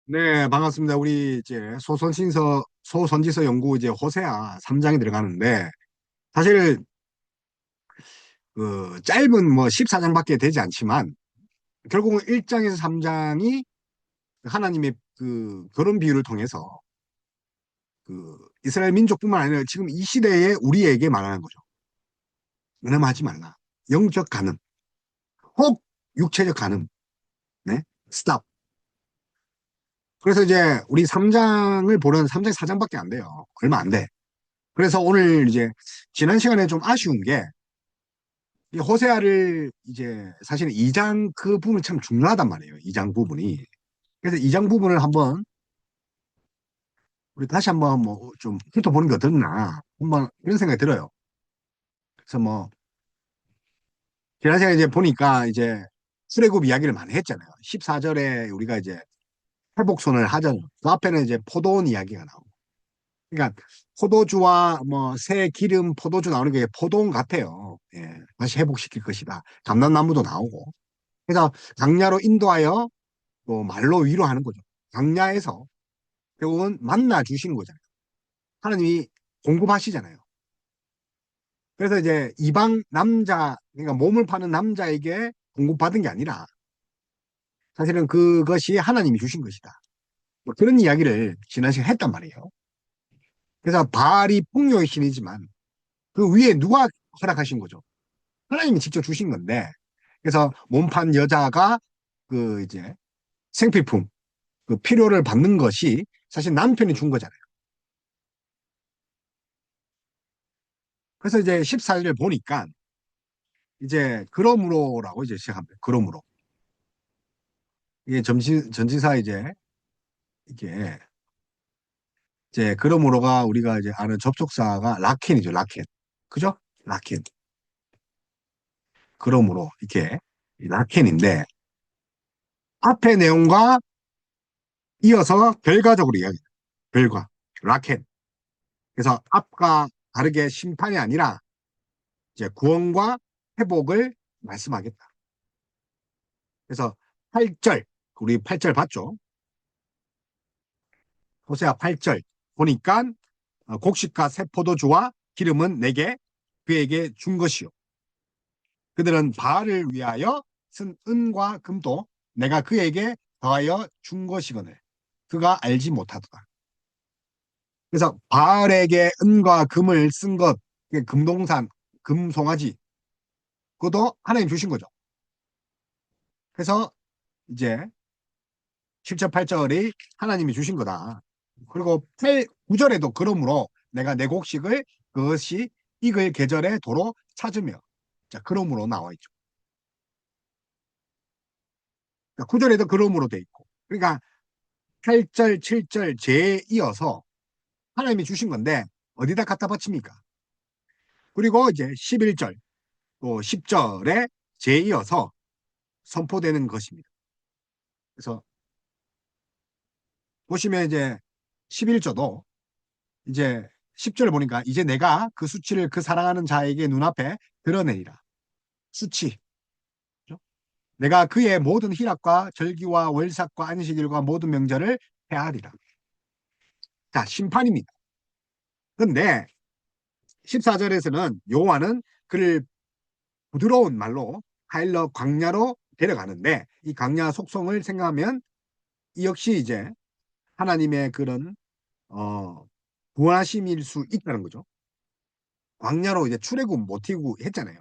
네, 반갑습니다. 우리 이제 소선지서 연구 이제 호세아 3장이 들어가는데, 사실 그 짧은 뭐 14장밖에 되지 않지만, 결국은 1장에서 3장이 하나님의 그 결혼 비유를 통해서 그 이스라엘 민족뿐만 아니라 지금 이 시대에 우리에게 말하는 거죠. 은혜하지 말라. 영적 간음, 혹 육체적 간음, 네, 스탑. 그래서 이제 우리 3장을 보는 3장 4장밖에 안 돼요. 얼마 안 돼. 그래서 오늘 이제 지난 시간에 좀 아쉬운 게 이 호세아를 이제 사실은 2장 그 부분이 참 중요하단 말이에요. 2장 부분이. 그래서 2장 부분을 한번 우리 다시 한번 뭐 좀 훑어보는 게 어떻나 한번 이런 생각이 들어요. 그래서 뭐 지난 시간에 이제 보니까 이제 출애굽 이야기를 많이 했잖아요. 14절에 우리가 이제 회복선을 하잖아요. 그 앞에는 이제 포도원 이야기가 나오고. 그러니까 포도주와 뭐 새 기름 포도주 나오는 게 포도원 같아요. 예, 다시 회복시킬 것이다. 감람나무도 나오고. 그래서 강야로 인도하여 또 말로 위로하는 거죠. 광야에서 결국은 만나 주시는 거잖아요. 하나님이 공급하시잖아요. 그래서 이제 이방 남자, 그러니까 몸을 파는 남자에게 공급받은 게 아니라 사실은 그것이 하나님이 주신 것이다. 뭐 그런 이야기를 지난 시간에 했단 말이에요. 그래서 바알이 풍요의 신이지만 그 위에 누가 허락하신 거죠? 하나님이 직접 주신 건데, 그래서 몸판 여자가 그 이제 생필품, 그 필요를 받는 것이 사실 남편이 준 거잖아요. 그래서 이제 14절을 보니까 이제 그러므로라고 이제 시작합니다. 그러므로 이게 전치사 이게 이제 그러므로가 우리가 이제 아는 접속사가 라켄이죠. 라켄. 그죠? 라켄. 그러므로 이렇게 이 라켄인데 앞의 내용과 이어서 결과적으로 이야기해요. 결과. 라켄. 그래서 앞과 다르게 심판이 아니라 이제 구원과 회복을 말씀하겠다. 그래서 8절 우리 8절 봤죠? 호세아 8절 보니까 곡식과 새 포도주와 기름은 내게 그에게 준 것이요. 그들은 바알을 위하여 쓴 은과 금도 내가 그에게 더하여 준 것이거늘 그가 알지 못하더라. 그래서 바알에게 은과 금을 쓴 것, 금동산, 금송아지, 그것도 하나님 주신 거죠. 그래서 이제 7절, 8절이 하나님이 주신 거다. 그리고 9절에도 그러므로 내가 내 곡식을 그것이 익을 계절에 도로 찾으며 자, 그러므로 나와 있죠. 9절에도 그러므로 돼 있고. 그러니까 8절, 7절 제 이어서 하나님이 주신 건데 어디다 갖다 바칩니까? 그리고 이제 11절 또 10절에 제 이어서 선포되는 것입니다. 그래서 보시면 이제 11절도 이제 10절 보니까 이제 내가 그 수치를 그 사랑하는 자에게 눈앞에 드러내리라. 수치. 그죠? 내가 그의 모든 희락과 절기와 월삭과 안식일과 모든 명절을 헤아리라. 자, 심판입니다. 근데 14절에서는 여호와는 그를 부드러운 말로 하일러 광야로 데려가는데 이 광야 속성을 생각하면 이 역시 이제 하나님의 그런 어 구하심일 수 있다는 거죠. 광야로 이제 출애굽 모티브 했잖아요.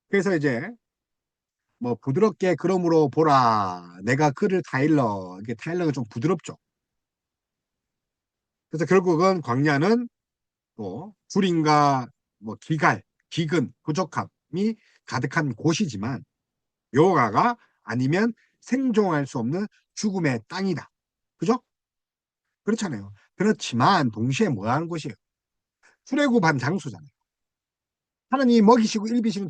그래서 이제 뭐 부드럽게 그러므로 보라 내가 그를 타일러 이게 타일러가 좀 부드럽죠. 그래서 결국은 광야는 또 불인과 뭐 기갈, 기근, 부족함이 가득한 곳이지만 여호와가 아니면 생존할 수 없는 죽음의 땅이다. 그죠? 그렇잖아요. 그렇지만 동시에 뭐 하는 곳이에요? 출애굽한 장소잖아요. 하나님이 먹이시고 일비시는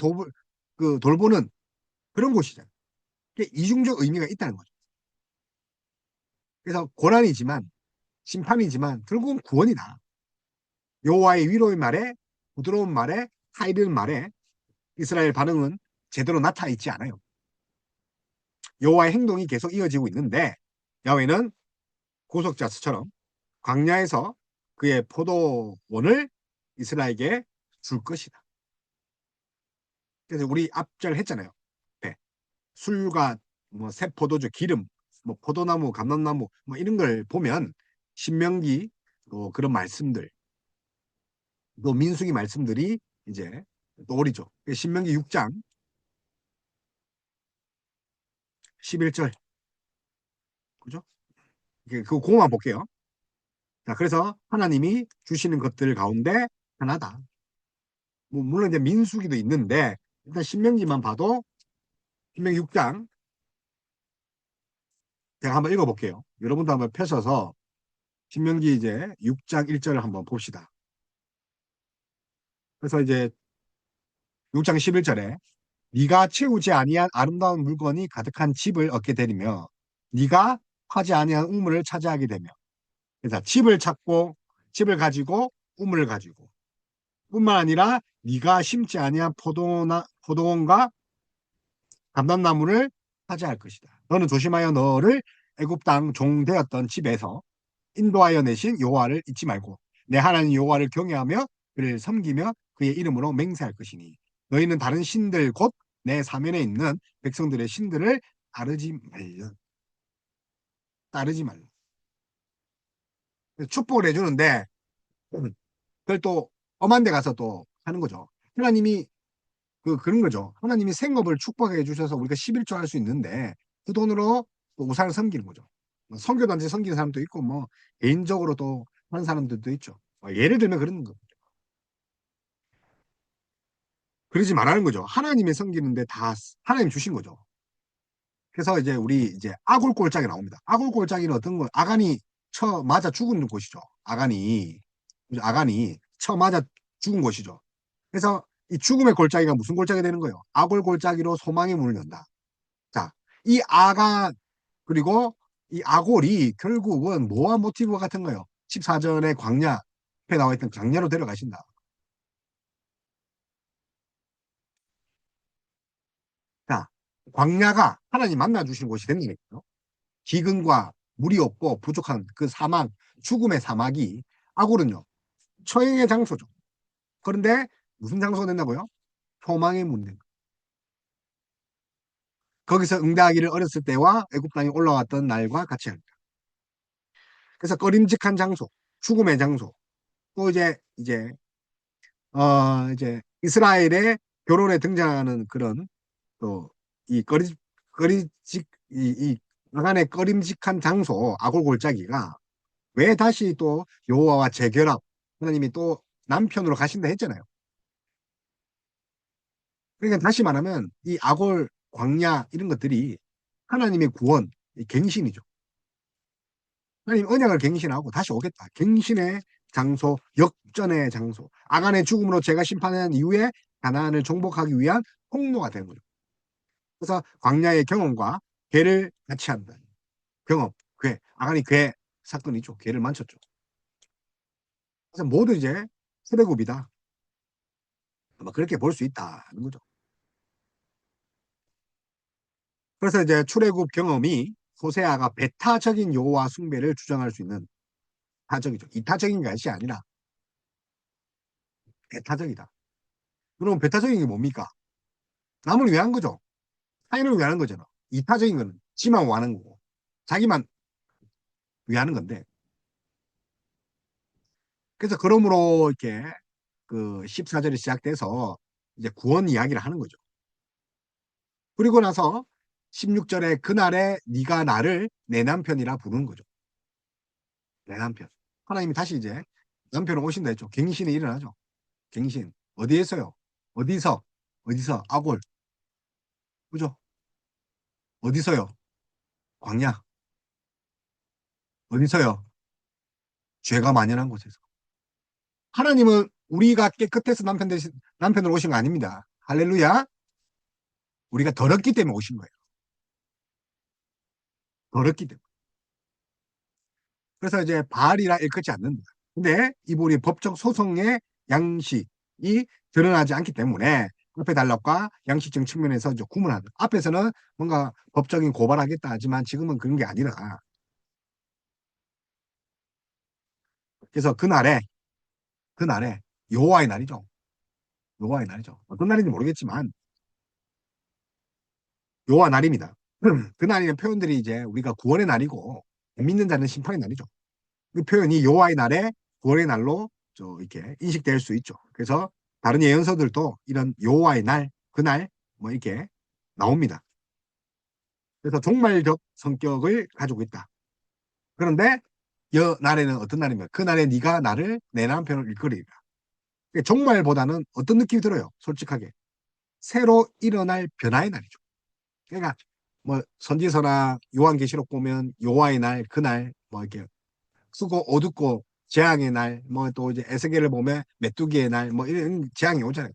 그 돌보는 그런 곳이잖아요. 그게 이중적 의미가 있다는 거죠. 그래서 고난이지만 심판이지만 결국은 구원이다. 여호와의 위로의 말에 부드러운 말에 하이른 말에 이스라엘 반응은 제대로 나타나 있지 않아요. 여호와의 행동이 계속 이어지고 있는데 야훼는 고속자스처럼 광야에서 그의 포도원을 이스라엘에게 줄 것이다. 그래서 우리 앞절 했잖아요. 네. 술과 뭐 새 포도주, 기름, 뭐 포도나무, 감람나무 뭐 이런 걸 보면 신명기 또 그런 말씀들, 또 민수기 말씀들이 이제 또 오리죠. 신명기 6장 11절 그죠? 그 공만 볼게요. 자, 그래서 하나님이 주시는 것들 가운데 하나다. 뭐 물론 이제 민수기도 있는데 일단 신명기만 봐도 신명기 6장 제가 한번 읽어볼게요. 여러분도 한번 펴셔서 신명기 이제 6장 1절을 한번 봅시다. 그래서 이제 6장 11절에 네가 채우지 아니한 아름다운 물건이 가득한 집을 얻게 되리며 네가 파지 아니한 우물을 차지하게 되며 그래서 집을 찾고 집을 가지고 우물을 가지고 뿐만 아니라 네가 심지 아니한 포도원과 감람나무를 차지할 것이다. 너는 조심하여 너를 애굽 땅 종 되었던 집에서 인도하여 내신 여호와를 잊지 말고 내 하나님 여호와를 경외하며 그를 섬기며 그의 이름으로 맹세할 것이니 너희는 다른 신들 곧 내 사면에 있는 백성들의 신들을 따르지 말라. 축복을 해주는데 그걸 또 엄한 데 가서 또 하는 거죠. 하나님이 그런 거죠. 하나님이 생업을 축복해 주셔서 우리가 11조 할 수 있는데 그 돈으로 또 우상을 섬기는 거죠. 뭐 선교단체 섬기는 사람도 있고 뭐 개인적으로 또 하는 사람들도 있죠. 예를 들면 그런 거. 그러지 말라는 거죠. 하나님의 섬기는데 다 하나님 주신 거죠. 그래서 이제 우리 이제 아골골짜기 나옵니다. 아골골짜기는 어떤 거? 아간이 쳐 맞아 죽은 곳이죠. 아간이 쳐 맞아 죽은 곳이죠. 그래서 이 죽음의 골짜기가 무슨 골짜기 되는 거예요? 아골골짜기로 소망의 문을 연다. 자, 이 아간 그리고 이 아골이 결국은 뭐와 모티브가 같은 거예요? 14절의 광야 앞에 나와 있던 광야로 데려가신다. 자, 광야가 하나님 만나 주시는 곳이 되는 거예요. 기근과 물이 없고 부족한 그 사막, 죽음의 사막이 아골은요, 처형의 장소죠. 그런데 무슨 장소가 된다고요? 소망의 문제. 거기서 응대하기를 어렸을 때와 애굽 땅에 올라왔던 날과 같이 합니다. 그래서 꺼림직한 장소, 죽음의 장소. 또 이제 이스라엘의 결혼에 등장하는 그런 또 이 꺼리직 이 나간의 꺼림직한 장소 아골 골짜기가 왜 다시 또 여호와와 재결합 하나님이 또 남편으로 가신다 했잖아요. 그러니까 다시 말하면 이 아골 광야 이런 것들이 하나님의 구원, 갱신이죠. 하나님 언약을 갱신하고 다시 오겠다. 갱신의 장소, 역전의 장소. 아간의 죽음으로 제가 심판한 이후에 가나안을 정복하기 위한 통로가 되는 거죠. 그래서 광야의 경험과 괴를 같이 한다. 경험, 괴. 아간이 괴 사건이죠. 괴를 만졌죠. 그래서 모두 이제 세대굽이다. 뭐 그렇게 볼 수 있다는 거죠. 그래서 이제 출애굽 경험이 호세아가 배타적인 여호와 숭배를 주장할 수 있는 타적이죠. 이타적인 것이 아니라 배타적이다. 그럼 배타적인 게 뭡니까? 남을 위한 거죠. 타인을 위하는 거잖아. 이타적인 거는 지만 위하는 거고 자기만 위하는 건데 그래서 그러므로 이렇게 그 14절이 시작돼서 이제 구원 이야기를 하는 거죠. 그리고 나서 16절에 그날에 네가 나를 내 남편이라 부르는 거죠. 내 남편. 하나님이 다시 이제 남편을 오신다 했죠. 갱신이 일어나죠. 갱신. 어디에서요? 어디서? 어디서? 아골. 그죠? 어디서요? 광야. 어디서요? 죄가 만연한 곳에서. 하나님은 우리가 깨끗해서 남편으로 오신 거 아닙니다. 할렐루야. 우리가 더럽기 때문에 오신 거예요. 더럽기 때문에. 그래서 이제 바알이라 일컫지 않는다. 근데 이분이 법적 소송의 양식이 드러나지 않기 때문에 앞에 단락과 양식적 측면에서 이제 구분한다. 앞에서는 뭔가 법적인 고발하겠다 하지만 지금은 그런 게 아니라 그래서 그날에 여호와의 날이죠. 여호와의 날이죠. 어떤 날인지 모르겠지만 여호와 날입니다. 그날이는 표현들이 이제 우리가 구원의 날이고 믿는 자는 심판의 날이죠. 그 표현이 여호와의 날에 구원의 날로 이렇게 인식될 수 있죠. 그래서 다른 예언서들도 이런 여호와의 날, 그날 뭐 이렇게 나옵니다. 그래서 종말적 성격을 가지고 있다. 그런데 여 날에는 어떤 날이면 그날에 네가 나를 내 남편을 일거리리라. 종말보다는 어떤 느낌이 들어요? 솔직하게 새로 일어날 변화의 날이죠. 그러니까 뭐 선지서나 요한계시록 보면 여호와의 날, 그날 뭐 이렇게 쓰고 어둡고 재앙의 날, 뭐 또 이제 에스겔을 보면 메뚜기의 날, 뭐 이런 재앙이 오잖아요.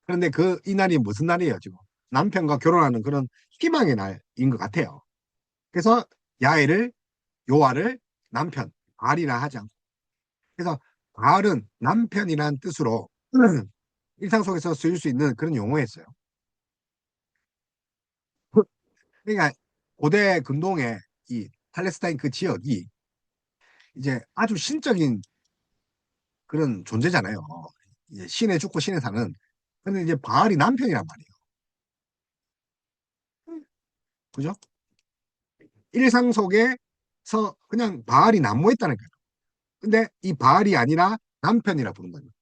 그런데 그 이 날이 무슨 날이에요, 지금? 남편과 결혼하는 그런 희망의 날인 것 같아요. 그래서 야훼를 요하를 남편, 알이라 하지 않고. 그래서 알은 남편이란 뜻으로 일상 속에서 쓰일 수 있는 그런 용어였어요. 그러니까 고대 근동의 이 팔레스타인 그 지역이 이제 아주 신적인 그런 존재잖아요. 이제 신에 죽고 신에 사는. 근데 이제 바알이 남편이란 말이에요. 그죠? 일상 속에서 그냥 바알이 난무했다는 거예요. 근데 이 바알이 아니라 남편이라 부른다는 거예요.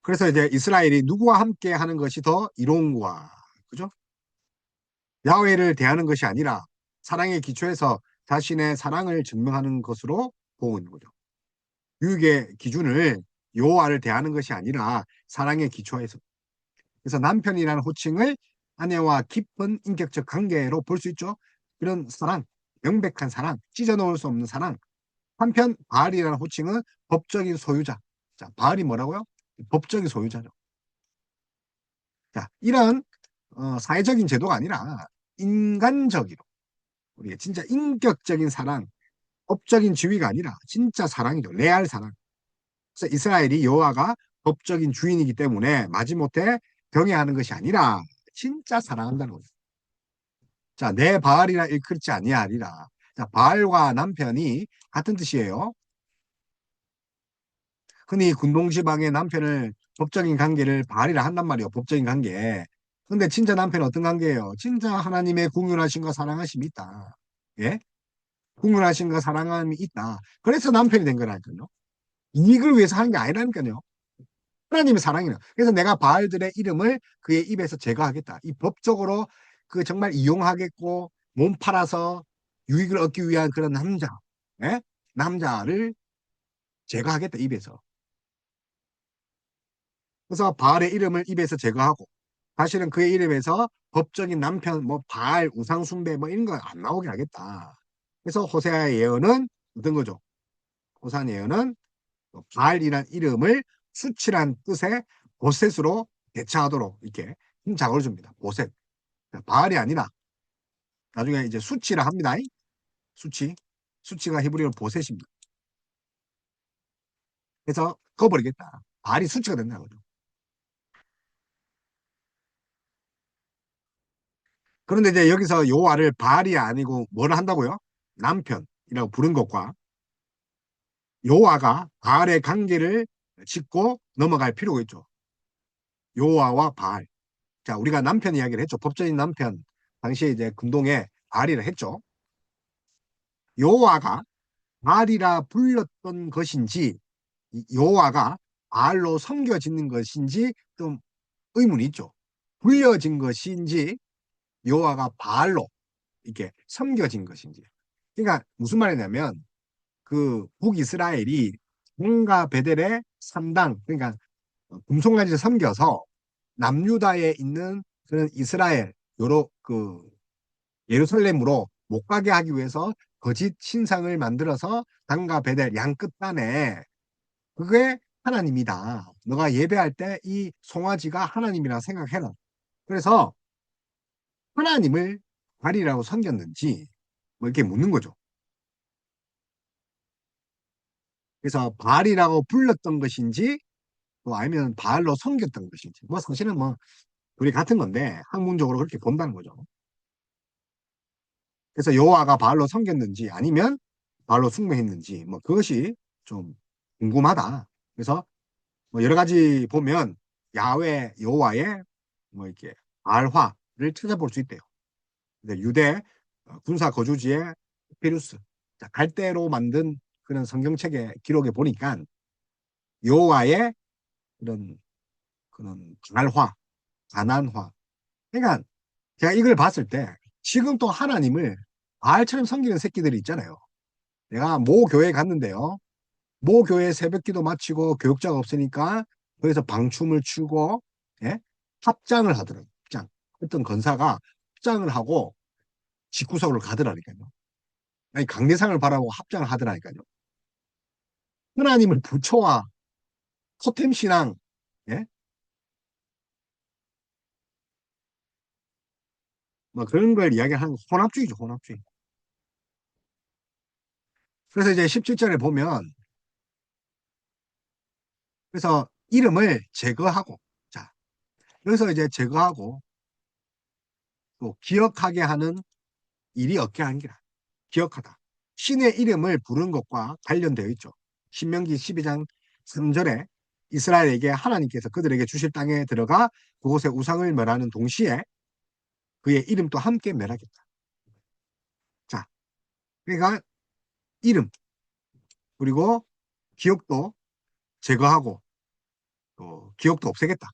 그래서 이제 이스라엘이 누구와 함께 하는 것이 더 이로운 거야. 그죠? 야훼를 대하는 것이 아니라 사랑의 기초에서 자신의 사랑을 증명하는 것으로 보는 거죠. 유익의 기준을 여호와를 대하는 것이 아니라 사랑의 기초에서. 그래서 남편이라는 호칭을 아내와 깊은 인격적 관계로 볼 수 있죠. 이런 사랑, 명백한 사랑, 찢어놓을 수 없는 사랑. 한편 바알이라는 호칭은 법적인 소유자. 자, 바알이 뭐라고요? 법적인 소유자죠. 자, 이런 사회적인 제도가 아니라 인간적으로 우리가 진짜 인격적인 사랑, 법적인 지위가 아니라 진짜 사랑이죠. 레알 사랑. 그래서 이스라엘이 여호와가 법적인 주인이기 때문에 마지못해 경외하는 것이 아니라 진짜 사랑한다는 거죠. 자, 내 바알이라 일컬지 아니하리라. 자, 바알과 남편이 같은 뜻이에요. 흔히 군동지방의 남편을 법적인 관계를 바알이라 한단 말이에요. 법적인 관계. 근데 진짜 남편은 어떤 관계예요? 진짜 하나님의 궁율하심과 사랑하심이 있다. 예? 궁율하심과 사랑함이 있다. 그래서 남편이 된 거라니까요. 이익을 위해서 하는 게 아니라니까요. 하나님의 사랑이에요. 그래서 내가 바알들의 이름을 그의 입에서 제거하겠다. 이 법적으로 그 정말 이용하겠고 몸 팔아서 유익을 얻기 위한 그런 남자, 예? 남자를 제거하겠다 입에서. 그래서 바알의 이름을 입에서 제거하고 사실은 그의 이름에서 법적인 남편, 뭐 바알, 우상숭배 뭐 이런 거 안 나오게 하겠다. 그래서 호세아의 예언은 어떤 거죠? 호세아 예언은 바알이란 이름을 수치란 뜻의 보셋으로 대체하도록 이렇게 힘작을 줍니다. 보셋. 바알이 아니라 나중에 이제 수치라 합니다. 수치. 수치가 히브리어로 보셋입니다. 그래서 꺼버리겠다. 바알이 수치가 된다는 거죠. 그런데 이제 여기서 요아를 바알이 아니고 뭐를 한다고요? 남편이라고 부른 것과 요아가 바알의 관계를 짚고 넘어갈 필요가 있죠. 요아와 바알. 자, 우리가 남편 이야기를 했죠. 법적인 남편. 당시에 이제 금동에 바알이라 했죠. 요아가 바알이라 불렀던 것인지 요아가 바알로 섬겨지는 것인지 좀 의문이 있죠. 불려진 것인지 요아가 바알로 이렇게 섬겨진 것인지. 그러니까 무슨 말이냐면 그 북이스라엘이 본가 베델의 3당 그러니까 금송아지를 섬겨서 남유다에 있는 그런 이스라엘 요로 그 예루살렘으로 못 가게 하기 위해서 거짓 신상을 만들어서 단과 베델 양 끝단에 그게 하나님이다. 너가 예배할 때 이 송아지가 하나님이라 생각해라. 그래서 하나님을 발이라고 섬겼는지 뭐 이렇게 묻는 거죠. 그래서 발이라고 불렀던 것인지 또 아니면 바알로 섬겼던 것인지 뭐 사실은 뭐 둘이 같은 건데 학문적으로 그렇게 본다는 거죠. 그래서 여호와가 바알로 섬겼는지 아니면 바알로 숭배했는지 뭐 그것이 좀 궁금하다. 그래서 뭐 여러 가지 보면 야훼 여호와의 뭐 이렇게 알화를 찾아볼 수 있대요. 근데 유대 군사 거주지의 피루스 갈대로 만든 그런 성경책의 기록에 보니까 여호와의 그런 알화, 가난화. 그러니까 제가 이걸 봤을 때 지금 또 하나님을 알처럼 섬기는 새끼들이 있잖아요. 내가 모 교회 갔는데요. 모 교회 새벽기도 마치고 교육자가 없으니까 거기서 방춤을 추고 예? 합장을 하더라고요. 합장. 어떤 건사가 합장을 하고 집구석으로 가더라니까요. 아니 강대상을 바라고 합장을 하더라니까요. 하나님을 부처와 토템 신앙, 예? 뭐 그런 걸 이야기하는 혼합주의죠, 혼합주의. 그래서 이제 17절에 보면 그래서 이름을 제거하고 자 여기서 이제 제거하고 또 기억하게 하는 일이 없게 하는 기라. 기억하다. 신의 이름을 부르는 것과 관련되어 있죠. 신명기 12장 3절에 이스라엘에게 하나님께서 그들에게 주실 땅에 들어가 그곳에 우상을 멸하는 동시에 그의 이름도 함께 멸하겠다. 자, 그러니까 이름 그리고 기억도 제거하고 또 기억도 없애겠다.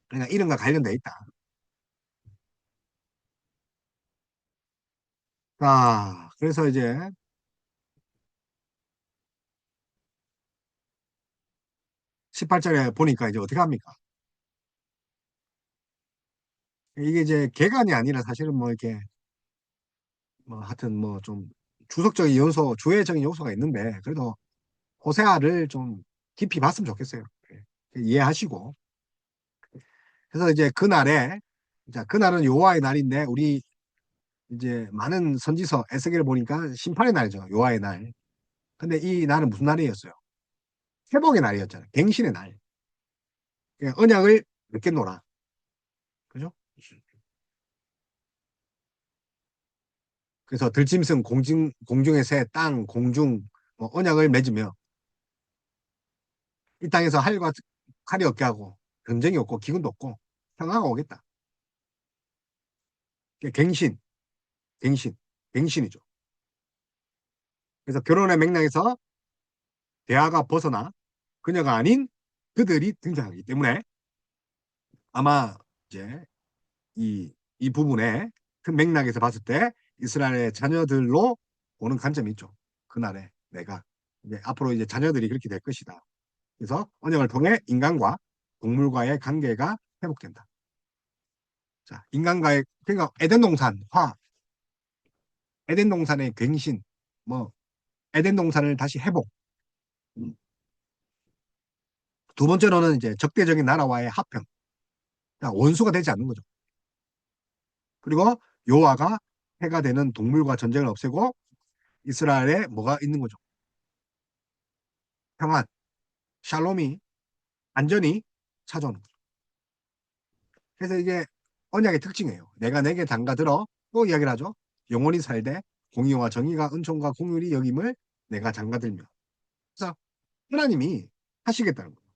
그러니까 이름과 관련되어 있다. 자, 그래서 이제 18절에 보니까 이제 어떻게 합니까? 이게 이제 개간이 아니라 사실은 뭐 이렇게 뭐 하여튼 뭐 좀 주석적인 요소, 주회적인 요소가 있는데 그래도 호세아를 좀 깊이 봤으면 좋겠어요. 예. 이해하시고. 그래서 이제 그날에 자, 그날은 여호와의 날인데 우리 이제 많은 선지서 에스겔을 보니까 심판의 날이죠. 여호와의 날. 근데 이 날은 무슨 날이었어요? 회복의 날이었잖아요. 갱신의 날. 그러니까 언약을 맺겠노라. 그죠? 그래서 들짐승, 공중의 새, 땅, 공중, 뭐 언약을 맺으며 이 땅에서 할과 칼이 없게 하고 전쟁이 없고 기근도 없고 평화가 오겠다. 갱신, 갱신, 갱신이죠. 그래서 결혼의 맥락에서 대화가 벗어나 그녀가 아닌 그들이 등장하기 때문에 아마 이제 이 부분에 큰 맥락에서 봤을 때 이스라엘의 자녀들로 보는 관점이 있죠. 그날에 내가 이제 앞으로 이제 자녀들이 그렇게 될 것이다. 그래서 언약을 통해 인간과 동물과의 관계가 회복된다. 자, 인간과의 그러니까 에덴 동산 화, 에덴 동산의 갱신, 뭐 에덴 동산을 다시 회복. 두 번째로는 이제 적대적인 나라와의 합평. 그러니까 원수가 되지 않는 거죠. 그리고 여호와가 해가 되는 동물과 전쟁을 없애고 이스라엘에 뭐가 있는 거죠? 평안, 샬롬이 안전히 찾아오는 거죠. 그래서 이게 언약의 특징이에요. 내가 내게 장가들어 또 이야기를 하죠. 영원히 살되 공의와 정의가 은총과 공율이 여김을 내가 장가들며. 그래서 하나님이 하시겠다는 거예요.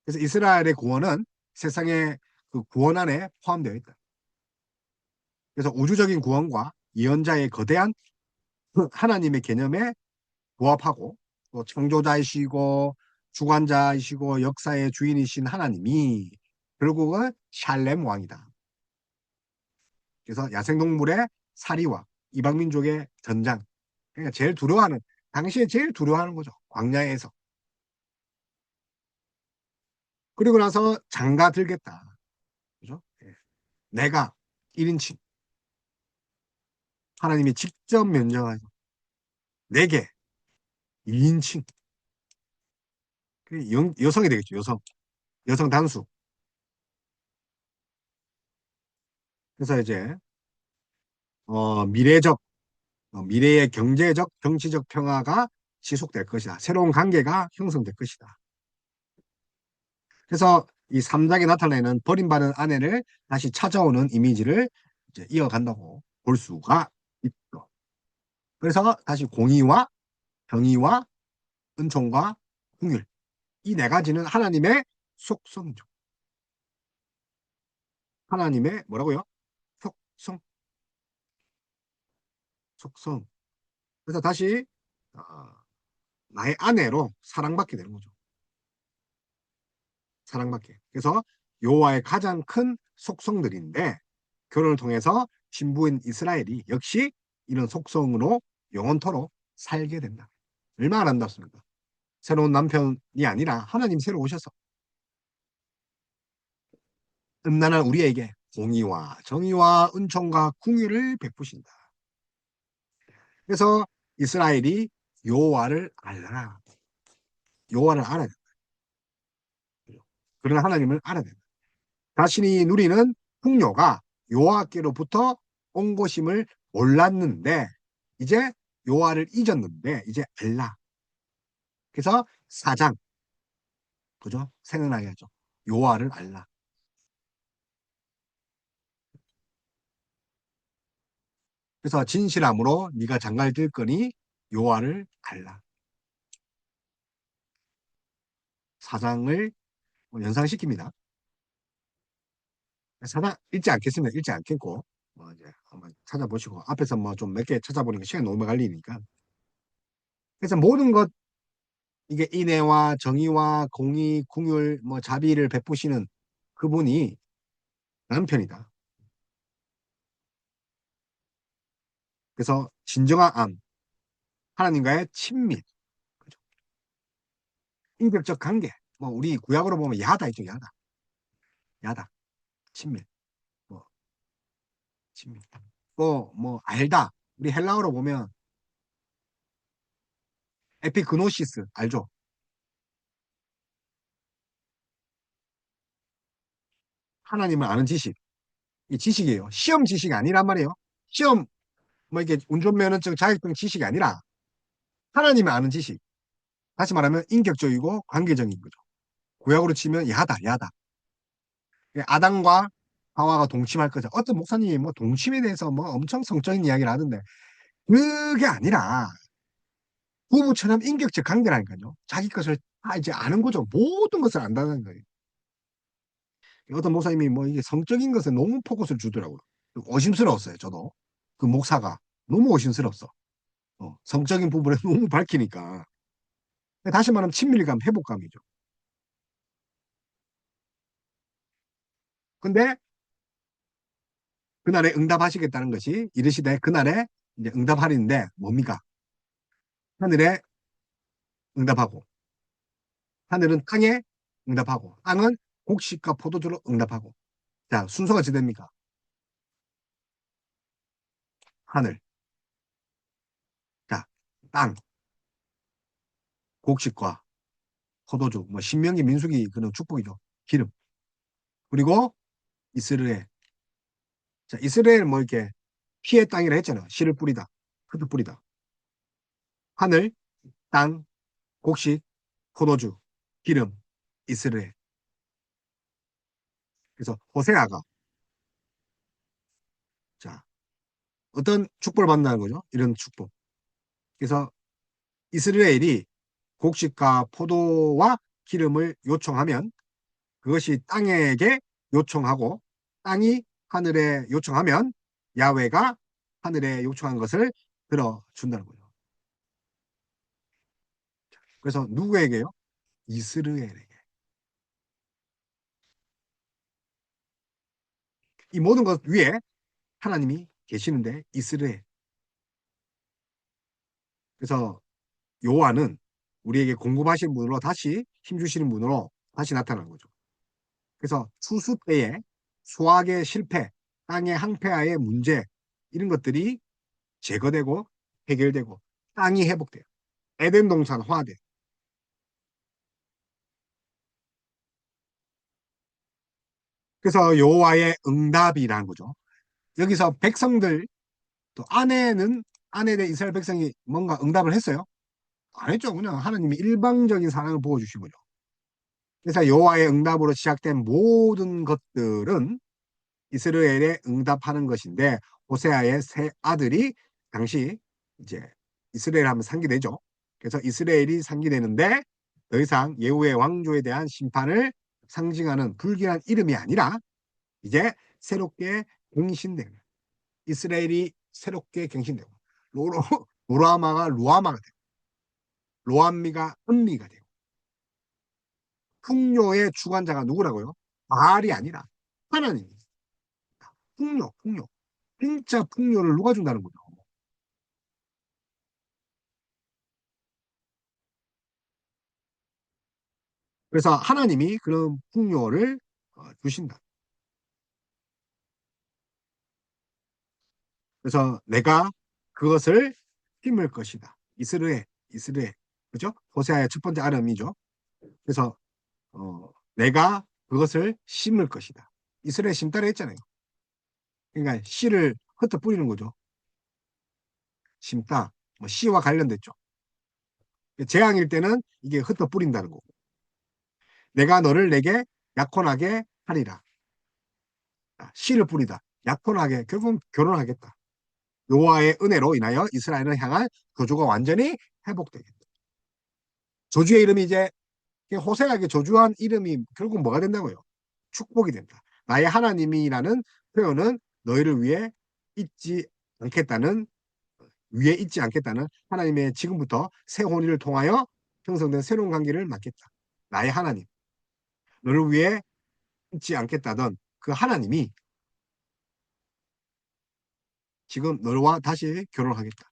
그래서 이스라엘의 구원은 세상의 그 구원 안에 포함되어 있다. 그래서 우주적인 구원과 예언자의 거대한 하나님의 개념에 부합하고 또 창조자이시고 주관자이시고 역사의 주인이신 하나님이 결국은 샬렘 왕이다. 그래서 야생동물의 사리와 이방민족의 전장. 그러니까 제일 두려워하는 당시에 제일 두려워하는 거죠. 광야에서. 그리고 나서 장가 들겠다. 그죠? 예. 내가 1인칭 하나님이 직접 면정하죠. 내게 2인칭 여성이 되겠죠. 여성 단수. 그래서 이제 미래적 미래의 경제적 정치적 평화가 지속될 것이다. 새로운 관계가 형성될 것이다. 그래서 이 3장에 나타내는 버림받은 아내를 다시 찾아오는 이미지를 이제 이어간다고 볼 수가 있죠. 그래서 다시 공의와 정의와 은총과 긍휼 이 네 가지는 하나님의 속성이죠. 하나님의 뭐라고요? 속성, 속성. 그래서 다시 어, 나의 아내로 사랑받게 되는 거죠. 사랑받게. 그래서 여호와의 가장 큰 속성들인데 결혼을 통해서 신부인 이스라엘이 역시 이런 속성으로 영원토록 살게 된다. 얼마나 아름답습니까? 새로운 남편이 아니라 하나님 새로 오셔서 음란한 우리에게 공의와 정의와 은총과 궁유를 베푸신다. 그래서 이스라엘이 여호와를 알라. 여호와를 알아야 된다. 그런 하나님을 알아야 된다. 자신이 누리는 풍요가 여호와께로부터 온 것임을 몰랐는데 이제 여호와를 잊었는데 이제 알라. 그래서 사장 그죠? 생각나게 하죠. 여호와를 알라. 그래서 진실함으로 네가 장가를 들 거니 여호와를 알라. 사장을 연상시킵니다. 사장 읽지 않겠습니다. 읽지 않겠고 이제 한번 찾아보시고 앞에서 뭐 좀 몇 개 찾아보니까 시간 너무 걸리니까 그래서 모든 것 이게 인애와 정의와 공의, 궁율, 뭐 자비를 베푸시는 그분이 남편이다. 그래서 진정한 암, 하나님과의 친밀, 그죠? 인격적 관계. 뭐 우리 구약으로 보면 야다 있죠, 야다, 야다, 친밀, 뭐 친밀. 뭐 알다. 우리 헬라어로 보면 에피그노시스 알죠? 하나님을 아는 지식. 이 지식이에요. 시험 지식이 아니란 말이에요. 시험 뭐 이게 운전면허증 자격증 지식이 아니라 하나님을 아는 지식. 다시 말하면 인격적이고 관계적인 거죠. 구약으로 치면 야다, 야다. 아담과 하와가 동침할 거죠. 어떤 목사님이 뭐 동침에 대해서 뭐 엄청 성적인 이야기를 하던데 그게 아니라 부부처럼 인격적 관계라니까요. 자기 것을 다 이제 아는 거죠. 모든 것을 안다는 거예요. 어떤 목사님이 뭐 이게 성적인 것에 너무 포커스를 주더라고요. 어심스러웠어요. 저도 그 목사가 너무 어심스럽어. 성적인 부분에 너무 밝히니까. 다시 말하면 친밀감, 회복감이죠. 근데 그날에 응답하시겠다는 것이 이르시되 그날에 이제 응답하리는데 뭡니까? 하늘에 응답하고 하늘은 땅에 응답하고 땅은 곡식과 포도주로 응답하고 자 순서가 어찌 됩니까? 하늘 자 땅 곡식과 포도주 뭐 신명기 민수기 그런 축복이죠. 기름 그리고 이스라엘 자 이스라엘 뭐 이렇게 피의 땅이라 했잖아요. 씨를 뿌리다 흙을 뿌리다 하늘 땅 곡식 포도주 기름 이스라엘 그래서 호세아가 자 어떤 축복을 받는다는 거죠. 이런 축복 그래서 이스라엘이 곡식과 포도와 기름을 요청하면 그것이 땅에게 요청하고 땅이 하늘에 요청하면 야훼가 하늘에 요청한 것을 들어준다는 거죠. 그래서 누구에게요? 이스라엘에게. 이 모든 것 위에 하나님이 계시는데 이스라엘. 그래서 요한은 우리에게 공급하신 분으로 다시 힘주시는 분으로 다시 나타나는 거죠. 그래서 추수 때에 수확의 실패, 땅의 항폐화의 문제 이런 것들이 제거되고 해결되고 땅이 회복돼요. 에덴 동산 화돼. 그래서 여호와의 응답이라는 거죠. 여기서 백성들 또 아내는 이스라엘 백성이 뭔가 응답을 했어요? 안 했죠. 그냥 하나님이 일방적인 사랑을 보여주신 거죠. 그래서 여호와의 응답으로 시작된 모든 것들은 이스라엘에 응답하는 것인데 호세아의 세 아들이 당시 이제 이스라엘 하면 상기되죠. 그래서 이스라엘이 상기되는데 더 이상 예후의 왕조에 대한 심판을 상징하는 불길한 이름이 아니라 이제 새롭게 갱신되는 이스라엘이 새롭게 갱신되고 로로, 로라마가 루아마가 되고 로암미가 은미가 되고 풍요의 주관자가 누구라고요? 바알이 아니라 하나님입니다. 풍요, 풍요. 진짜 풍요를 누가 준다는 거죠? 그래서 하나님이 그런 풍요를 주신다. 그래서 내가 그것을 힘을 것이다. 이스르엘, 이스르엘. 그죠? 호세아의 첫 번째 아름이죠. 그래서 내가 그것을 심을 것이다. 이스라엘 심다라 했잖아요. 그러니까 씨를 흩어 뿌리는 거죠. 심다. 뭐 씨와 관련됐죠. 재앙일 때는 이게 흩어 뿌린다는 거고. 내가 너를 내게 약혼하게 하리라. 씨를 뿌리다. 약혼하게 결국 결혼하겠다. 여호와의 은혜로 인하여 이스라엘을 향한 교조가 완전히 회복되겠다. 조주의 이름이 이제 호세아에게 조주한 이름이 결국 뭐가 된다고요? 축복이 된다. 나의 하나님이라는 표현은 너희를 위해 잊지 않겠다는 위에 있지 않겠다는 하나님의 지금부터 새 혼인을 통하여 형성된 새로운 관계를 맺겠다. 나의 하나님, 너를 위해 잊지 않겠다던 그 하나님이 지금 너와 다시 결혼하겠다.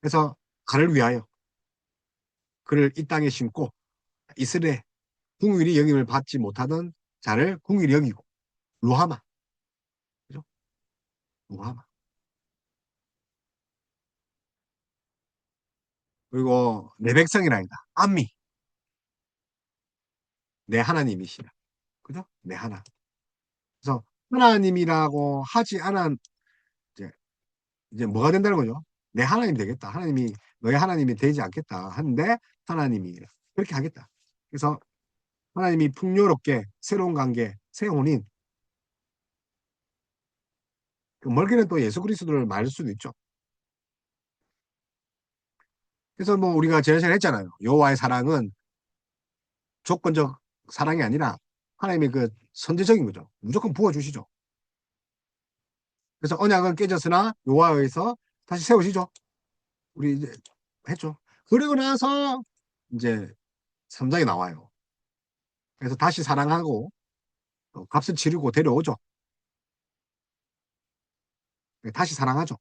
그래서 그를 위하여 그를 이 땅에 심고 이스라엘 궁일이 영임을 받지 못하던 자를 궁일이 여기고 루하마, 그죠? 루하마. 그리고 내 백성이라니다. 암미, 내 하나님이시라. 그죠? 내 하나. 그래서 하나님이라고 하지 않은 이제 뭐가 된다는 거죠? 내 하나님 되겠다. 하나님이 너의 하나님이 되지 않겠다. 하는데 하나님이 그렇게 하겠다. 그래서 하나님이 풍요롭게 새로운 관계, 새 혼인, 그 멀게는 또 예수 그리스도를 말할 수도 있죠. 그래서 뭐 우리가 지난 시간에 했잖아요. 여호와의 사랑은 조건적 사랑이 아니라 하나님의 그 선제적인 거죠. 무조건 부어주시죠. 그래서 언약은 깨졌으나 여호와에 의해서 다시 세우시죠. 우리 이제 했죠. 그리고 나서 이제 3장이 나와요. 그래서 다시 사랑하고 값을 치르고 데려오죠. 네, 다시 사랑하죠.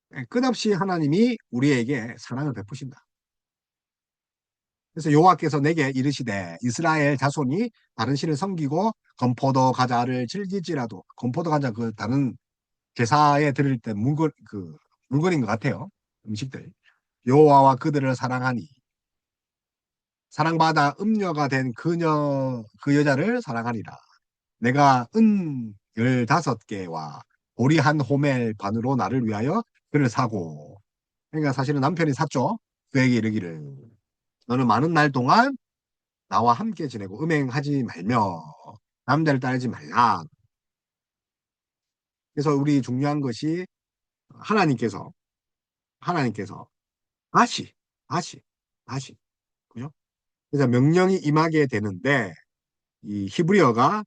네, 끝없이 하나님이 우리에게 사랑을 베푸신다. 그래서 여호와께서 내게 이르시되 이스라엘 자손이 다른 신을 섬기고 건포도 과자를 즐길지라도 건포도 과자 그 다른 제사에 드릴 때 물건인 것 같아요. 음식들. 여호와와 그들을 사랑하니 사랑받아 음녀가 된 그녀 그 여자를 사랑하리라. 내가 은 15개와 보리 한 호멜 반으로 나를 위하여 그를 사고. 그러니까 사실은 남편이 샀죠. 그에게 이르기를 너는 많은 날 동안 나와 함께 지내고 음행하지 말며 남자를 따르지 말라. 그래서 우리 중요한 것이 하나님께서 하나님께서 다시 다시 다시 그죠? 그래서 명령이 임하게 되는데 이 히브리어가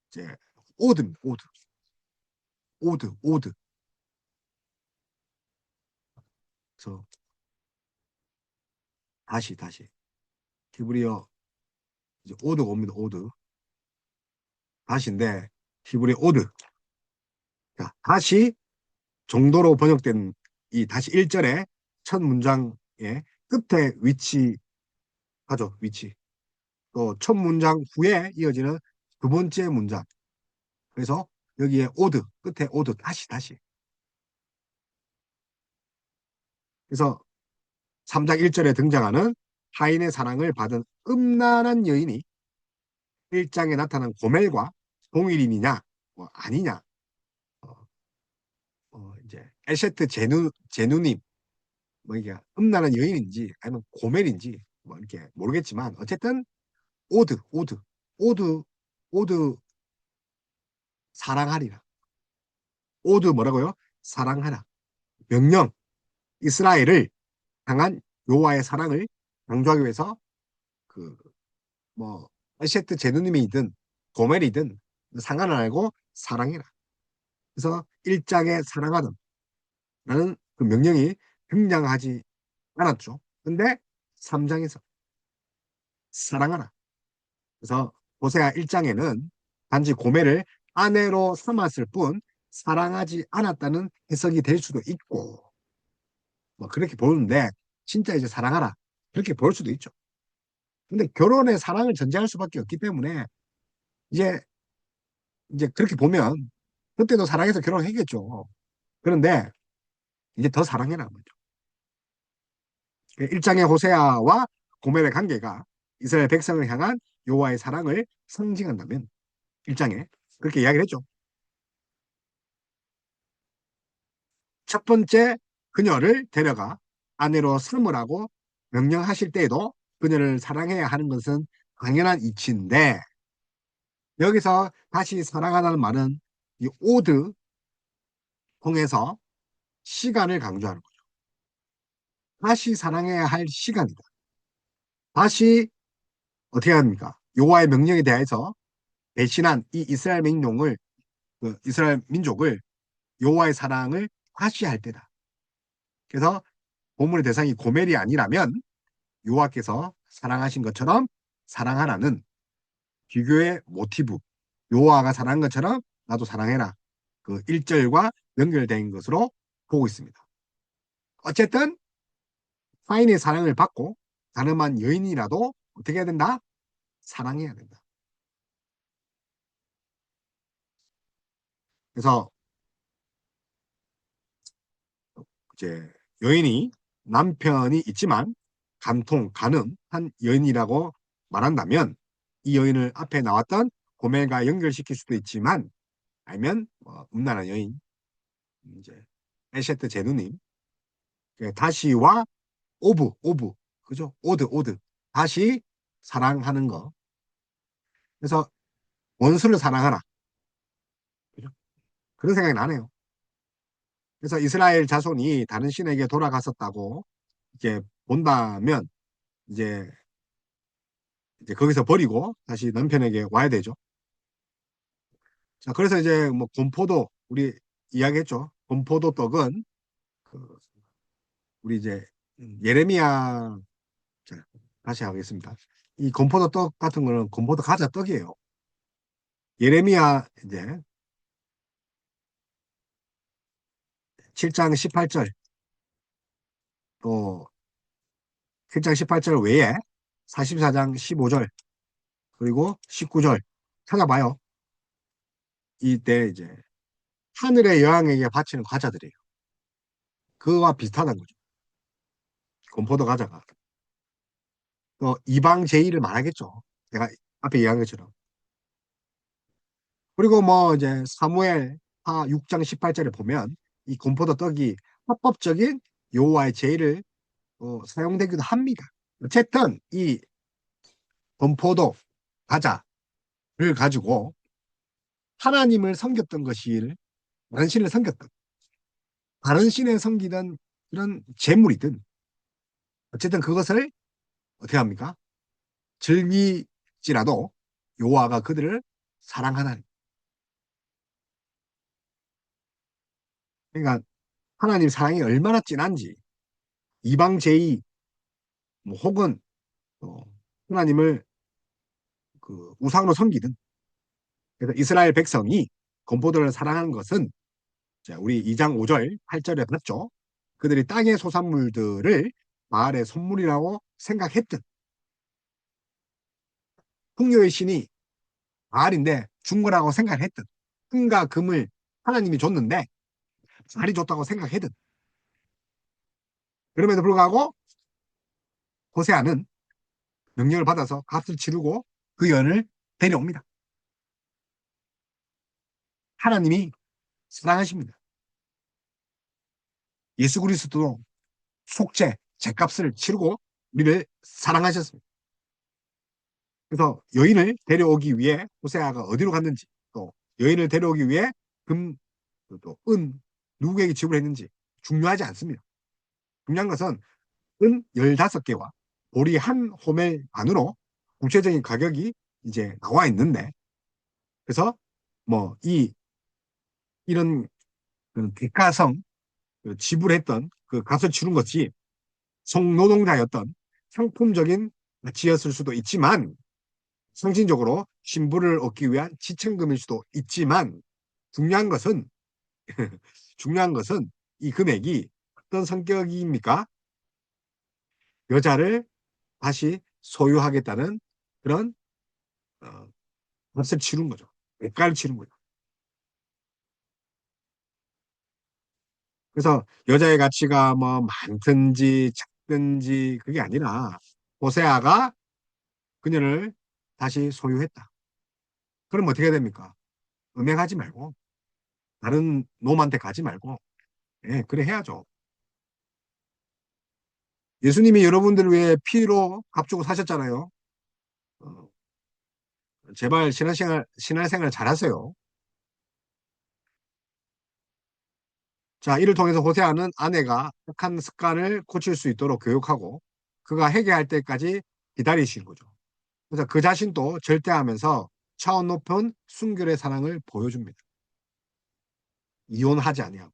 이제 오드입니다. 오드. 오드. 오드. 그래서 다시 히브리어 이제 오드가 옵니다. 오드. 다시인데 히브리 오드. 자, 다시 정도로 번역된 이 다시 1절의 첫 문장의 끝에 위치하죠. 위치. 또 첫 문장 후에 이어지는 두 번째 문장. 그래서 여기에 오드, 끝에 오드, 다시. 그래서 3장 1절에 등장하는 타인의 사랑을 받은 음란한 여인이 1장에 나타난 고멜과 동일인이냐, 뭐 아니냐. 이제 에셰트 제누님 뭐 이게 음란한 여인인지 아니면 고멜인지 뭐 이렇게 모르겠지만 어쨌든 오드, 오드, 오드 사랑하리라. 오드 뭐라고요? 사랑하라. 명령. 이스라엘을 향한 여호와의 사랑을 강조하기 위해서 그 뭐 에셰트 제누님이든 고멜이든 상관을 알고 사랑해라. 그래서 1장에 사랑하던 라는 그 명령이 등장하지 않았죠. 근데 3장에서 사랑하라. 그래서 호세아 1장에는 단지 고멜을 아내로 삼았을 뿐 사랑하지 않았다는 해석이 될 수도 있고 뭐 그렇게 보는데 진짜 이제 사랑하라 그렇게 볼 수도 있죠. 근데 결혼에 사랑을 전제할 수밖에 없기 때문에 이제 그렇게 보면 그때도 사랑해서 결혼했겠죠. 그런데 이제 더 사랑해라 말이죠. 1장의 호세아와 고멜의 관계가 이스라엘 백성을 향한 여호와의 사랑을 상징한다면 1장에 그렇게 이야기를 했죠. 첫 번째 그녀를 데려가 아내로 삼으라고 명령하실 때에도 그녀를 사랑해야 하는 것은 당연한 이치인데 여기서 다시 사랑하다는 말은 이 오드 통해서 시간을 강조하는 거죠. 다시 사랑해야 할 시간이다. 다시 어떻게 합니까? 여호와의 명령에 대해서 배신한 이 이스라엘 민족을 이스라엘 민족을 여호와의 사랑을 다시 할 때다. 그래서 본문의 대상이 고멜이 아니라면 여호와께서 사랑하신 것처럼 사랑하라는 비교의 모티브 여호와가 사랑한 것처럼 나도 사랑해라. 그 1절과 연결된 것으로 보고 있습니다. 어쨌든 타인의 사랑을 받고 가늠한 여인이라도 어떻게 해야 된다? 사랑해야 된다. 그래서 이제 여인이 남편이 있지만 가늠한 여인이라고 말한다면 이 여인을 앞에 나왔던 고멜과 연결시킬 수도 있지만 아니면 음란한 여인 이제 에셰트 제누님 다시와 오브 그죠? 오드 다시 사랑하는 거 그래서 원수를 사랑하라 그죠? 그런 생각이 나네요. 그래서 이스라엘 자손이 다른 신에게 돌아갔었다고 이제 본다면 이제 거기서 버리고 다시 남편에게 와야 되죠. 자, 그래서 이제 뭐 건포도 우리 이야기했죠. 건포도 떡은 그 우리 이제 예레미야 자, 다시 하겠습니다. 이 건포도 떡 같은 거는 건포도 과자 떡이에요. 예레미야 이제 7장 18절 또 7장 18절 외에 44장 15절 그리고 19절 찾아봐요. 이때 이제 하늘의 여왕에게 바치는 과자들이에요. 그거와 비슷하다는 거죠. 건포도 과자가. 또 이방 제의를 말하겠죠. 내가 앞에 이야기한 것처럼. 그리고 뭐 이제 사무엘 하 6장 18절에 보면 이 건포도 떡이 합법적인 여호와의 제의를 사용되기도 합니다. 어쨌든 이 건포도 과자를 가지고 하나님을 섬겼던 것이 다른 신을 섬겼던 다른 신을 섬기던 이런 재물이든 어쨌든 그것을 어떻게 합니까? 즐기지라도 여호와가 그들을 사랑하나니. 그러니까 하나님 사랑이 얼마나 진한지 이방 제의 뭐 혹은 어, 하나님을 그 우상으로 섬기든 그래서 이스라엘 백성이 건포도를 사랑하는 것은 자, 우리 2장 5절 8절에 봤죠. 그들이 땅의 소산물들을 마을의 선물이라고 생각했든 풍요의 신이 마을인데 준 거라고 생각했든 금과 금을 하나님이 줬는데 말이 줬다고 생각했든 그럼에도 불구하고 호세아는 명령을 받아서 값을 치르고 그 여인을 데려옵니다. 하나님이 사랑하십니다. 예수 그리스도도 속죄, 죄값을 치르고 우리를 사랑하셨습니다. 그래서 여인을 데려오기 위해 호세아가 어디로 갔는지, 또 여인을 데려오기 위해 금, 또 은, 누구에게 지불했는지 중요하지 않습니다. 중요한 것은 은 15개와 보리 한 호멜 안으로 구체적인 가격이 이제 나와 있는데, 그래서 뭐 이런 그 대가성, 그 지불했던 그 값을 치른 것이 성노동자였던 상품적인 가치였을 수도 있지만, 상징적으로 신부를 얻기 위한 지참금일 수도 있지만, 중요한 것은 중요한 것은 이 금액이 어떤 성격입니까? 여자를 다시 소유하겠다는 그런 어, 값을 치른 거죠. 대가를 치른 거죠. 그래서 여자의 가치가 뭐 많든지 작든지 그게 아니라 호세아가 그녀를 다시 소유했다. 그럼 어떻게 해야 됩니까? 음행하지 말고 다른 놈한테 가지 말고, 예, 그래 해야죠. 예수님이 여러분들을 위해 피로 값주고 사셨잖아요. 어, 제발 신앙생활 잘하세요. 자, 이를 통해서 호세아는 아내가 악한 습관을 고칠 수 있도록 교육하고 그가 회개할 때까지 기다리신 거죠. 그래서 그 자신도 절대하면서 차원 높은 순결의 사랑을 보여줍니다. 이혼하지 아니하고.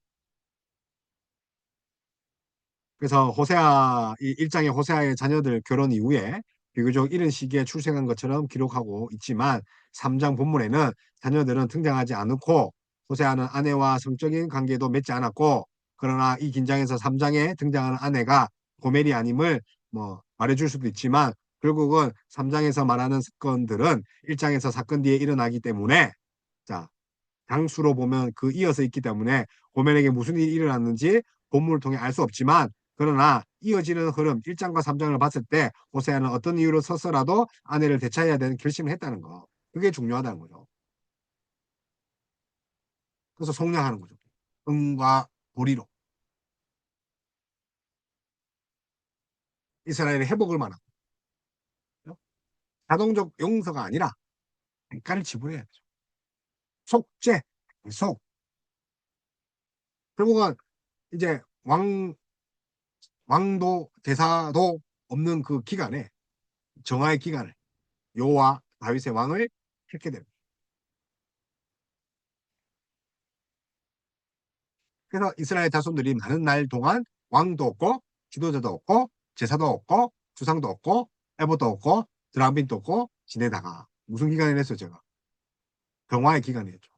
그래서 호세아, 이 1장의 호세아의 자녀들 결혼 이후에 비교적 이른 시기에 출생한 것처럼 기록하고 있지만 3장 본문에는 자녀들은 등장하지 않고 호세아는 아내와 성적인 관계도 맺지 않았고, 그러나 이 긴장에서 3장에 등장하는 아내가 고멜이 아님을 뭐 말해줄 수도 있지만 결국은 3장에서 말하는 사건들은 1장에서 사건 뒤에 일어나기 때문에, 자, 장수로 보면 그 이어서 있기 때문에 고멜에게 무슨 일이 일어났는지 본문을 통해 알 수 없지만, 그러나 이어지는 흐름 1장과 3장을 봤을 때 호세아는 어떤 이유로 서서라도 아내를 되찾아야 되는 결심을 했다는 거. 그게 중요하다는 거죠. 그래서 속량하는 거죠. 은과 보리로 이스라엘의 회복을 말하고, 자동적 용서가 아니라 대가를 지불해야 되죠. 속죄, 속. 결국은 이제 왕도 대사도 없는 그 기간에, 정화의 기간을 요와 다윗의 왕을 택게 됩니다. 그래서 이스라엘 자손들이 많은 날 동안 왕도 없고 지도자도 없고 제사도 없고 주상도 없고 에봇도 없고 드라빈도 없고 지내다가 무슨 기간을 했어요? 제가 정화의 기간이었죠.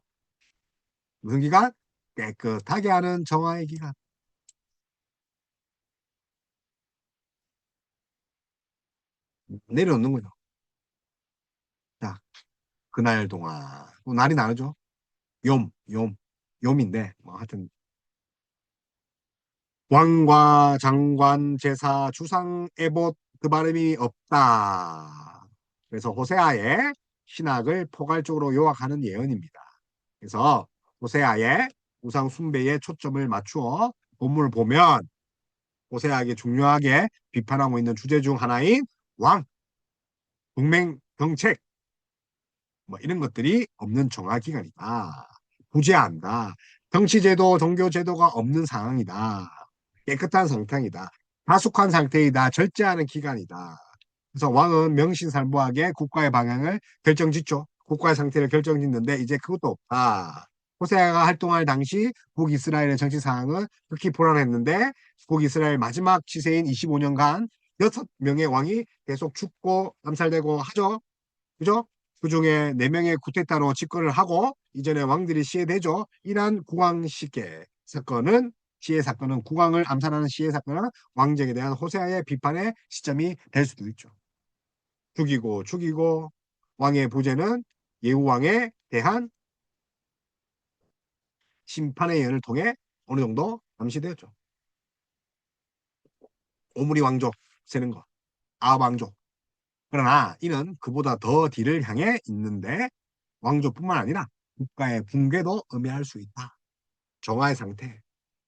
무슨 기간? 깨끗하게 하는 정화의 기간. 내려놓는 거죠. 자, 그날 동안 또 날이 나누죠. 욤, 욤, 욤인데 뭐 하여튼 왕과 장관 제사 주상 에봇 그 발음이 없다. 그래서 호세아의 신학을 포괄적으로 요약하는 예언입니다. 그래서 호세아의 우상 숭배에 초점을 맞추어 본문을 보면 호세아에게 중요하게 비판하고 있는 주제 중 하나인 왕, 동맹 정책, 뭐 이런 것들이 없는 정화 기간이다. 부재한다. 정치제도, 종교제도가 없는 상황이다. 깨끗한 상태이다. 다숙한 상태이다. 절제하는 기간이다. 그래서 왕은 명실상부하게 국가의 방향을 결정짓죠. 국가의 상태를 결정짓는데 이제 그것도 없다. 호세아가 활동할 당시 북이스라엘의 정치 상황은 극히 불안했는데 북이스라엘 마지막 치세인 25년간 6명의 왕이 계속 죽고 암살되고 하죠. 그죠? 그중에 4명의 쿠데타로 집권을 하고 이전에 왕들이 시해되죠. 이러한 시해 사건은 국왕을 암살하는 시해 사건은 왕정에 대한 호세아의 비판의 시점이 될 수도 있죠. 죽이고 왕의 부재는 예후 왕에 대한 심판의 예언을 통해 어느 정도 감시되었죠. 오므리 왕족 세는 것, 아합 왕족. 그러나 이는 그보다 더 뒤를 향해 있는데 왕족뿐만 아니라 국가의 붕괴도 의미할 수 있다. 정화의 상태.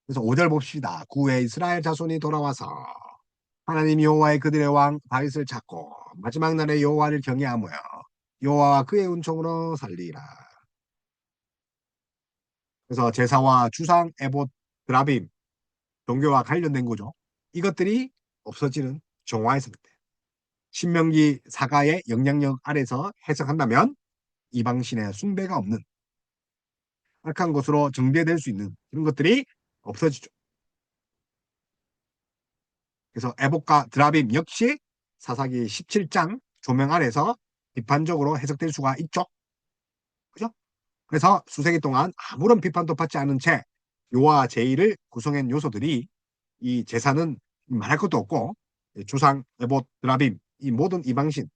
그래서 5절 봅시다. 구에 이스라엘 자손이 돌아와서 하나님 여호와의 그들의 왕 다윗을 찾고 마지막 날에 여호와를 경외하며 여호와와 그의 은총으로 살리라. 그래서 제사와 주상, 에봇, 드라빔, 종교와 관련된 거죠. 이것들이 없어지는 정화의 상태. 신명기 사가의 영향력 아래서 해석한다면 이방신의 숭배가 없는 악한 것으로 정죄될 수 있는 이런 것들이 없어지죠. 그래서 에봇과 드라빔 역시 사사기 17장 조명 아래서 비판적으로 해석될 수가 있죠. 그죠? 그래서 수세기 동안 아무런 비판도 받지 않은 채 요와 제의를 구성한 요소들이 이 제사는 말할 것도 없고 주상, 에봇, 드라빔 이 모든 이방신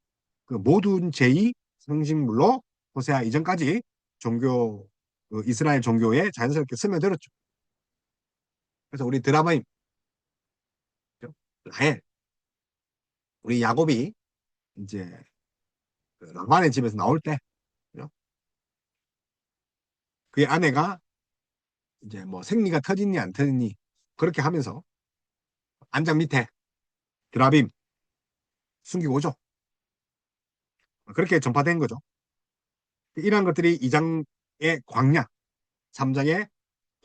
그 모든 제의 상징물로 호세아 이전까지 종교 그 이스라엘 종교에 자연스럽게 스며들었죠. 그래서 우리 드라마임 라헬 우리 야곱이 이제 그 라반의 집에서 나올 때 그죠? 그의 아내가 이제 뭐 생리가 터지니 안 터지니 그렇게 하면서 안장 밑에 드라빔 숨기고 오죠. 그렇게 전파된 거죠. 이러한 것들이 2장의 광야, 3장의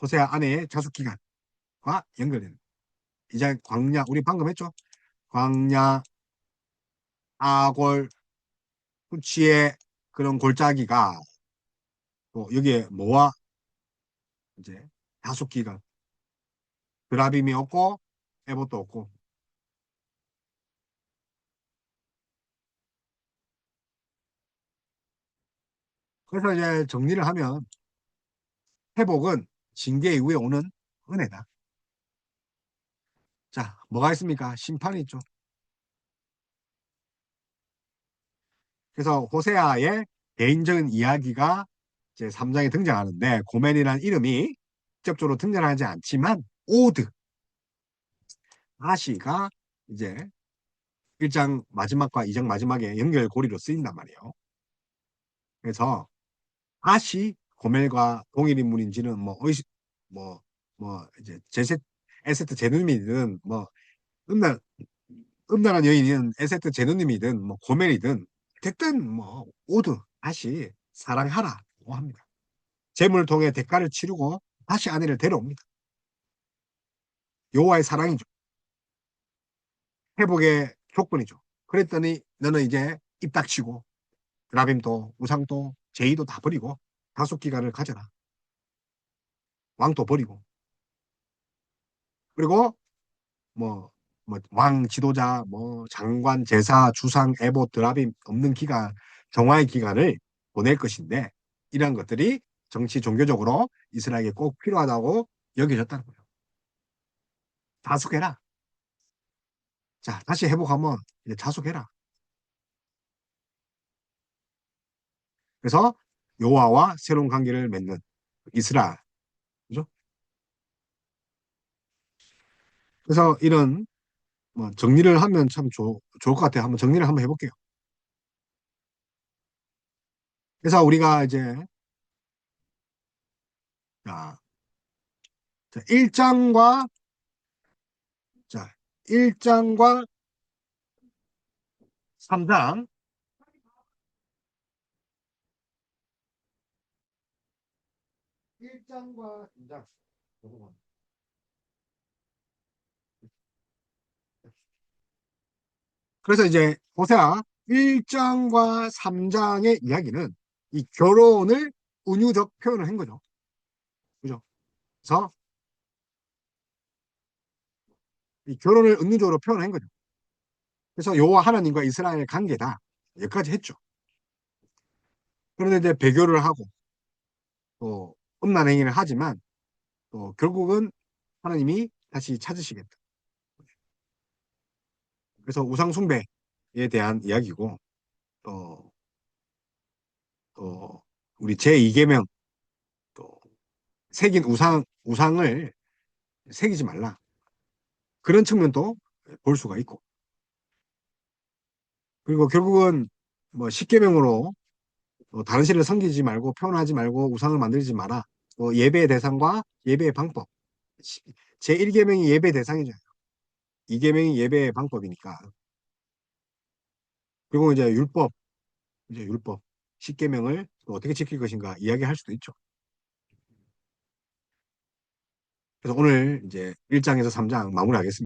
호세아 아내의 자숙 기간과 연결되는 2장 광야 우리 방금 했죠. 광야, 아골, 후치의 그런 골짜기가 또 여기에 뭐와 이제 자숙 기간 드라빔이 없고 에봇도 없고 그래서 이제 정리를 하면 회복은 징계 이후에 오는 은혜다. 자, 뭐가 있습니까? 심판이 있죠. 그래서 호세아의 개인적인 이야기가 이제 3장에 등장하는데 고멜이라는 이름이 직접적으로 등장하지 않지만 오드, 아시가 이제 1장 마지막과 2장 마지막에 연결고리로 쓰인단 말이에요. 그래서 아시 고멜과 동일 인물인지는 뭐, 이제 에세트 제누님이든 음란, 음란한 여인인 에세트 제누님이든 고멜이든 어쨌든 오드 다시 사랑하라고 합니다. 재물을 통해 대가를 치르고 다시 아내를 데려옵니다. 여호와의 사랑이죠. 회복의 조건이죠. 그랬더니 너는 이제 입 닥치고 드라빔도 우상도 제의도 다 버리고 다섯 기간을 가져라. 왕도 버리고 그리고 왕 지도자 장관 제사 주상 에봇 드라빔 없는 기간 정화의 기간을 보낼 것인데 이러한 것들이 정치 종교적으로 이스라엘에게 꼭 필요하다고 여겨졌다는 거예요. 자숙해라. 자 다시 회복하면 이제 자숙해라. 그래서 여호와와 새로운 관계를 맺는 이스라엘. 그죠? 그래서 이런 정리를 하면 참 좋을 것 같아요. 한번 정리를 한번 해볼게요. 그래서 우리가 이제 자, 1장과 자, 1장과 3장 1장과 2장 그래서 이제 호세아 1장과 3장의 이야기는 이 결혼을 은유적 표현을 한 거죠. 그죠? 그래서 이 결혼을 은유적으로 표현한 거죠. 그래서 여호와 하나님과 이스라엘의 관계다. 여기까지 했죠. 그런데 이제 배교를 하고 또 음란 행위를 하지만 또 결국은 하나님이 다시 찾으시겠다. 그래서 우상 숭배에 대한 이야기고 또, 또 우리 제2계명 또 새긴 우상을 새기지 말라. 그런 측면도 볼 수가 있고 그리고 결국은 10계명으로 다른 신을 섬기지 말고 표현하지 말고 우상을 만들지 마라. 예배의 대상과 예배의 방법 제1계명이 예배 대상이죠. 2계명이 예배 방법이니까. 그리고 이제 율법, 이제 율법, 10계명을 어떻게 지킬 것인가 이야기할 수도 있죠. 그래서 오늘 이제 1장에서 3장 마무리하겠습니다.